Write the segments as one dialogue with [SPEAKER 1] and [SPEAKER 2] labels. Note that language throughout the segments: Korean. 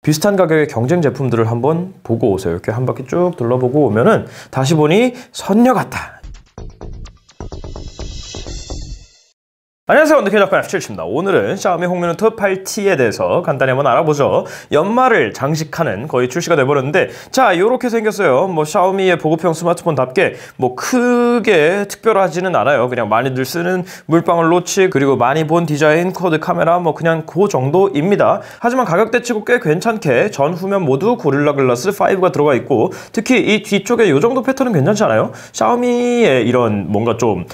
[SPEAKER 1] 비슷한 가격의 경쟁 제품들을 한번 보고 오세요. 이렇게 한 바퀴 쭉 둘러보고 오면은 다시 보니 선녀 같다. 안녕하세요, 원더케이작가 F7입니다. 오늘은 샤오미 홍미노트 8T에 대해서 간단히 한번 알아보죠. 연말을 장식하는 거의 출시가 돼버렸는데, 자, 이렇게 생겼어요. 뭐 샤오미의 보급형 스마트폰답게 뭐 크게 특별하지는 않아요. 그냥 많이들 쓰는 물방울 노치, 그리고 많이 본 디자인, 쿼드 카메라, 뭐 그냥 그 정도입니다. 하지만 가격대치고 꽤 괜찮게 전 후면 모두 고릴라 글라스 5가 들어가 있고, 특히 이 뒤쪽에 이 정도 패턴은 괜찮지 않아요? 샤오미의 이런 뭔가 좀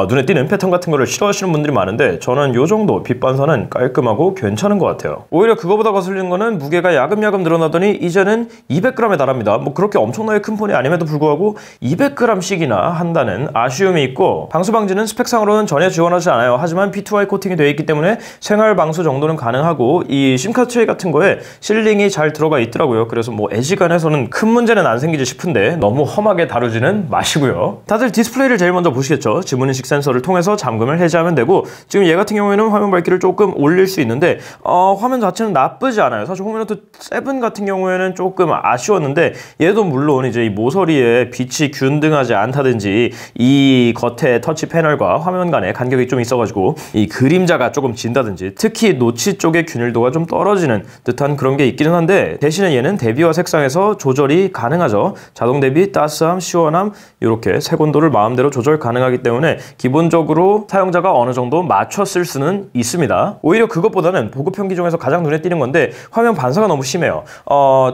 [SPEAKER 1] 눈에 띄는 패턴 같은 거를 싫어하시는 분들이 많은데, 저는 요 정도 빛 반사는 깔끔하고 괜찮은 것 같아요. 오히려 그거보다 거슬리는 거는 무게가 야금야금 늘어나더니 이제는 200g에 달합니다. 뭐 그렇게 엄청나게 큰 폰이 아님에도 불구하고 200g씩이나 한다는 아쉬움이 있고, 방수 방지는 스펙상으로는 전혀 지원하지 않아요. 하지만 P2I 코팅이 되어 있기 때문에 생활 방수 정도는 가능하고, 이 심카드 트레이 같은 거에 실링이 잘 들어가 있더라고요. 그래서 뭐 애지간해서는 큰 문제는 안 생기지 싶은데 너무 험하게 다루지는 마시고요. 다들 디스플레이를 제일 먼저 보시겠죠. 지문 식 센서를 통해서 잠금을 해제하면 되고, 지금 얘 같은 경우에는 화면 밝기를 조금 올릴 수 있는데 화면 자체는 나쁘지 않아요. 사실 홍미노트 7 같은 경우에는 조금 아쉬웠는데, 얘도 물론 이제 이 모서리에 빛이 균등하지 않다든지 이 겉에 터치 패널과 화면 간의 간격이 좀 있어가지고 이 그림자가 조금 진다든지, 특히 노치 쪽의 균일도가 좀 떨어지는 듯한 그런 게 있기는 한데, 대신에 얘는 대비와 색상에서 조절이 가능하죠. 자동 대비, 따스함, 시원함, 이렇게 색온도를 마음대로 조절 가능하기 때문에 기본적으로 사용자가 어느 정도 맞춰 쓸 수는 있습니다. 오히려 그것보다는 보급형 기종에서 가장 눈에 띄는 건데, 화면 반사가 너무 심해요.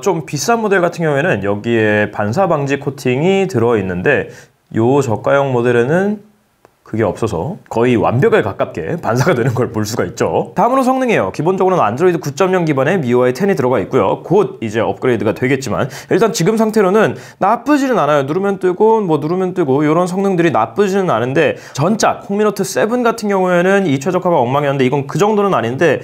[SPEAKER 1] 좀 비싼 모델 같은 경우에는 여기에 반사 방지 코팅이 들어있는데, 요 저가형 모델에는 그게 없어서 거의 완벽에 가깝게 반사가 되는 걸 볼 수가 있죠. 다음으로 성능이에요. 기본적으로는 안드로이드 9.0 기반의 MIUI 10이 들어가 있고요. 곧 이제 업그레이드가 되겠지만, 일단 지금 상태로는 나쁘지는 않아요. 누르면 뜨고 뭐 누르면 뜨고 이런 성능들이 나쁘지는 않은데, 전작 홍미노트 7 같은 경우에는 이 최적화가 엉망이었는데, 이건 그 정도는 아닌데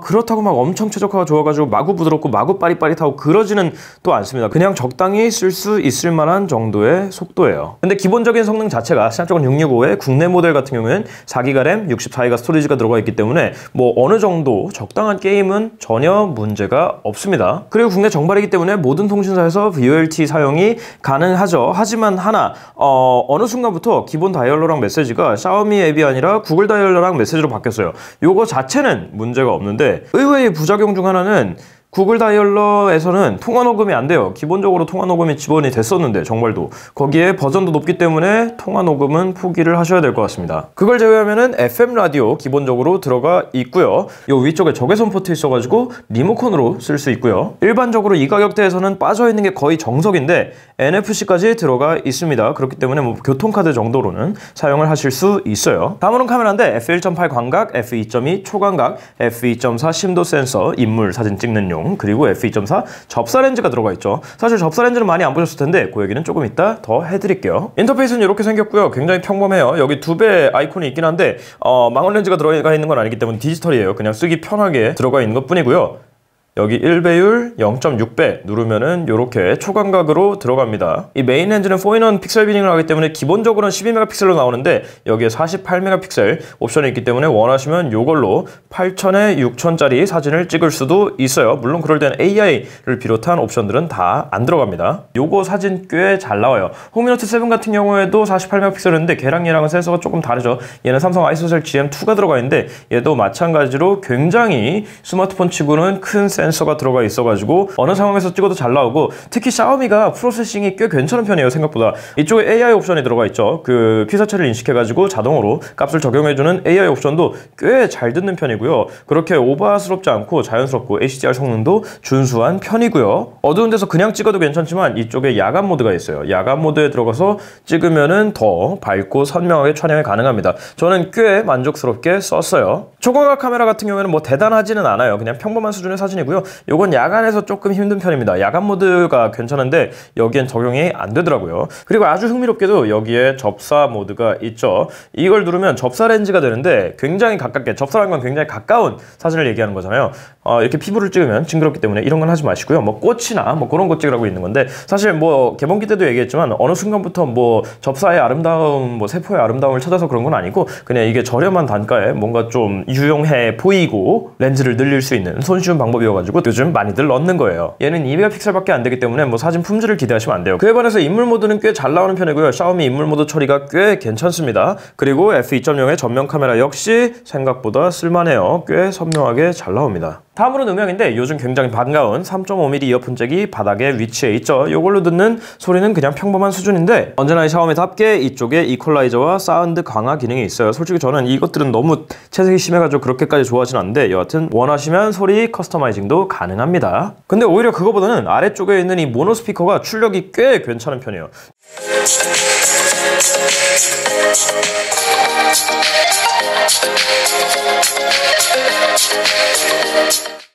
[SPEAKER 1] 그렇다고 막 엄청 최적화가 좋아가지고 마구 부드럽고 마구 빠릿빠릿하고 그러지는 또 않습니다. 그냥 적당히 쓸 수 있을 만한 정도의 속도예요. 근데 기본적인 성능 자체가 스냅드래곤 665의 국내 모델 같은 경우에는 4기가 램, 64기가 스토리지가 들어가 있기 때문에 뭐 어느 정도 적당한 게임은 전혀 문제가 없습니다. 그리고 국내 정발이기 때문에 모든 통신사에서 VoLTE 사용이 가능하죠. 하지만 하나, 어느 순간부터 기본 다이얼러랑 메시지가 샤오미 앱이 아니라 구글 다이얼러랑 메시지로 바뀌었어요. 요거 자체는 문제가 없는데, 의외의 부작용 중 하나는 구글 다이얼러에서는 통화 녹음이 안 돼요. 기본적으로 통화 녹음이 지원이 됐었는데, 정말도 거기에 버전도 높기 때문에 통화 녹음은 포기를 하셔야 될 것 같습니다. 그걸 제외하면은 FM 라디오 기본적으로 들어가 있고요. 요 위쪽에 적외선 포트 있어가지고 리모컨으로 쓸 수 있고요. 일반적으로 이 가격대에서는 빠져있는 게 거의 정석인데 NFC까지 들어가 있습니다. 그렇기 때문에 뭐 교통카드 정도로는 사용을 하실 수 있어요. 다음으로는 카메라인데 f1.8 광각, f2.2 초광각, f2.4 심도 센서, 인물 사진 찍는 용, 그리고 f2.4 접사 렌즈가 들어가 있죠. 사실 접사 렌즈는 많이 안 보셨을 텐데 그 얘기는 조금 이따 더 해드릴게요. 인터페이스는 이렇게 생겼고요. 굉장히 평범해요. 여기 2배 아이콘이 있긴 한데 망원 렌즈가 들어가 있는 건 아니기 때문에 디지털이에요. 그냥 쓰기 편하게 들어가 있는 것 뿐이고요. 여기 1배율 0.6배 누르면은 이렇게 초광각으로 들어갑니다. 이 메인 렌즈는 4in1 픽셀 비닝을 하기 때문에 기본적으로는 12메가픽셀로 나오는데, 여기에 48메가픽셀 옵션이 있기 때문에 원하시면 이걸로 8000에 6000짜리 사진을 찍을 수도 있어요. 물론 그럴 때는 AI를 비롯한 옵션들은 다 안 들어갑니다. 요거 사진 꽤 잘 나와요. 홍미노트 7 같은 경우에도 48메가픽셀인데 걔랑 얘랑은 센서가 조금 다르죠. 얘는 삼성 아이소셀 GM2가 들어가 있는데, 얘도 마찬가지로 굉장히 스마트폰 치고는 큰 센서가 들어가 있어가지고 어느 상황에서 찍어도 잘 나오고, 특히 샤오미가 프로세싱이 꽤 괜찮은 편이에요. 생각보다. 이쪽에 AI 옵션이 들어가 있죠. 그 피사체를 인식해가지고 자동으로 값을 적용해주는 AI 옵션도 꽤 잘 듣는 편이고요. 그렇게 오버스럽지 않고 자연스럽고 HDR 성능도 준수한 편이고요. 어두운 데서 그냥 찍어도 괜찮지만 이쪽에 야간 모드가 있어요. 야간 모드에 들어가서 찍으면은 더 밝고 선명하게 촬영이 가능합니다. 저는 꽤 만족스럽게 썼어요. 초광각 카메라 같은 경우에는 뭐 대단하지는 않아요. 그냥 평범한 수준의 사진이고요. 요건 야간에서 조금 힘든 편입니다. 야간 모드가 괜찮은데 여기엔 적용이 안 되더라고요. 그리고 아주 흥미롭게도 여기에 접사 모드가 있죠. 이걸 누르면 접사 렌즈가 되는데, 굉장히 가깝게, 접사라는 건 굉장히 가까운 사진을 얘기하는 거잖아요. 이렇게 피부를 찍으면 징그럽기 때문에 이런 건 하지 마시고요. 뭐 꽃이나 뭐 그런 것 찍으라고 있는 건데, 사실 뭐 개봉기 때도 얘기했지만 어느 순간부터 뭐 접사의 아름다움, 뭐 세포의 아름다움을 찾아서 그런 건 아니고, 그냥 이게 저렴한 단가에 뭔가 좀 유용해 보이고 렌즈를 늘릴 수 있는 손쉬운 방법이어가지고 요즘 많이들 넣는 거예요. 얘는 2메가픽셀밖에 안 되기 때문에 뭐 사진 품질을 기대하시면 안 돼요. 그에 반해서 인물 모드는 꽤 잘 나오는 편이고요. 샤오미 인물 모드 처리가 꽤 괜찮습니다. 그리고 f2.0의 전면 카메라 역시 생각보다 쓸만해요. 꽤 선명하게 잘 나옵니다. 다음으로는 음향인데 요즘 굉장히 반가운 3.5mm 이어폰 잭이 바닥에 위치해 있죠. 이걸로 듣는 소리는 그냥 평범한 수준인데 언제나 샤오미답게 이쪽에 이퀄라이저와 사운드 강화 기능이 있어요. 솔직히 저는 이것들은 너무 채색이 심해가지고 그렇게까지 좋아하진 않는데 여하튼 원하시면 소리 커스터마이징도 가능합니다. 근데 오히려 그거보다는 아래쪽에 있는 이 모노 스피커가 출력이 꽤 괜찮은 편이에요.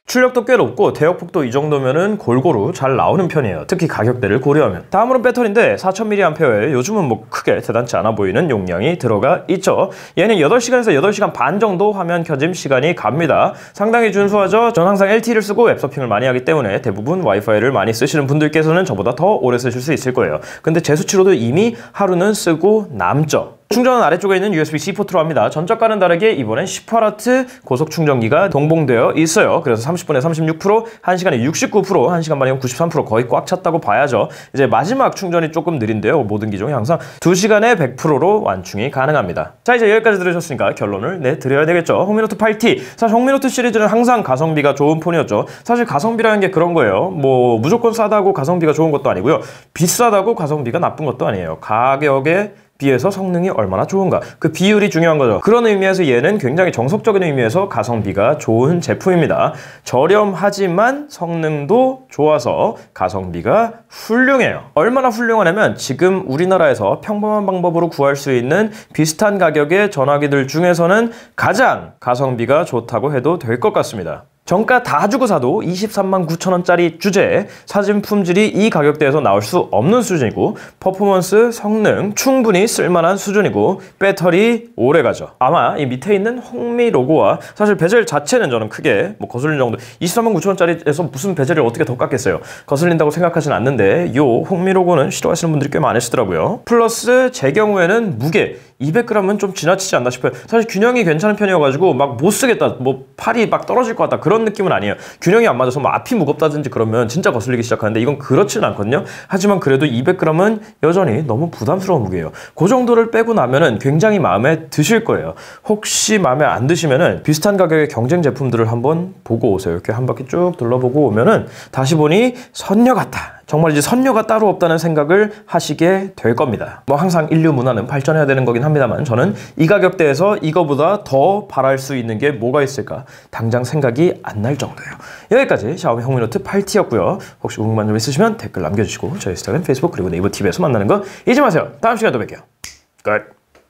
[SPEAKER 1] 출력도 꽤 높고 대역폭도 이 정도면은 골고루 잘 나오는 편이에요. 특히 가격대를 고려하면. 다음으로는 배터리인데 4000mAh에 요즘은 뭐 크게 대단치 않아 보이는 용량이 들어가 있죠. 얘는 8시간에서 8시간 반 정도 화면 켜짐 시간이 갑니다. 상당히 준수하죠. 전 항상 LTE를 쓰고 앱 서핑을 많이 하기 때문에 대부분 와이파이를 많이 쓰시는 분들께서는 저보다 더 오래 쓰실 수 있을 거예요. 근데 제 수치로도 이미 하루는 쓰고 남죠. 충전은 아래쪽에 있는 USB-C 포트로 합니다. 전작과는 다르게 이번엔 10W 고속 충전기가 동봉되어 있어요. 그래서 30분에 36%, 1시간에 69%, 1시간 반이면 93% 거의 꽉 찼다고 봐야죠. 이제 마지막 충전이 조금 느린데요. 모든 기종이 항상 2시간에 100%로 완충이 가능합니다. 자, 이제 여기까지 들으셨으니까 결론을 내드려야 되겠죠. 홍미노트 8T. 사실 홍미노트 시리즈는 항상 가성비가 좋은 폰이었죠. 사실 가성비라는 게 그런 거예요. 뭐 무조건 싸다고 가성비가 좋은 것도 아니고요. 비싸다고 가성비가 나쁜 것도 아니에요. 가격에 비해서 성능이 얼마나 좋은가, 그 비율이 중요한 거죠. 그런 의미에서 얘는 굉장히 정석적인 의미에서 가성비가 좋은 제품입니다. 저렴하지만 성능도 좋아서 가성비가 훌륭해요. 얼마나 훌륭하냐면 지금 우리나라에서 평범한 방법으로 구할 수 있는 비슷한 가격의 전화기들 중에서는 가장 가성비가 좋다고 해도 될 것 같습니다. 정가 다 주고 사도 23만 9천원짜리 주제에 사진 품질이 이 가격대에서 나올 수 없는 수준이고, 퍼포먼스, 성능 충분히 쓸만한 수준이고, 배터리 오래가죠. 아마 이 밑에 있는 홍미 로고와 사실 베젤 자체는 저는 크게 뭐 거슬리는 정도, 23만 9천원짜리에서 무슨 베젤을 어떻게 더 깎겠어요. 거슬린다고 생각하진 않는데 요 홍미 로고는 싫어하시는 분들이 꽤 많으시더라고요. 플러스 제 경우에는 무게 200g은 좀 지나치지 않나 싶어요. 사실 균형이 괜찮은 편이어가지고 막 못 쓰겠다, 뭐 팔이 막 떨어질 것 같다, 그런 느낌은 아니에요. 균형이 안 맞아서 뭐 앞이 무겁다든지 그러면 진짜 거슬리기 시작하는데 이건 그렇지는 않거든요. 하지만 그래도 200g은 여전히 너무 부담스러운 무게예요. 그 정도를 빼고 나면은 굉장히 마음에 드실 거예요. 혹시 마음에 안 드시면은 비슷한 가격의 경쟁 제품들을 한번 보고 오세요. 이렇게 한 바퀴 쭉 둘러보고 오면은 다시 보니 선녀 같다, 정말 이제 선녀가 따로 없다는 생각을 하시게 될 겁니다. 뭐 항상 인류 문화는 발전해야 되는 거긴 합니다만 저는 이 가격대에서 이거보다 더 바랄 수 있는 게 뭐가 있을까 당장 생각이 안 날 정도예요. 여기까지 샤오미 홍미노트 8T였고요. 혹시 궁금한 점 있으시면 댓글 남겨주시고 저희 인스타그램, 페이스북 그리고 네이버 TV에서 만나는 거 잊지 마세요. 다음 시간에 또 뵐게요. 끝.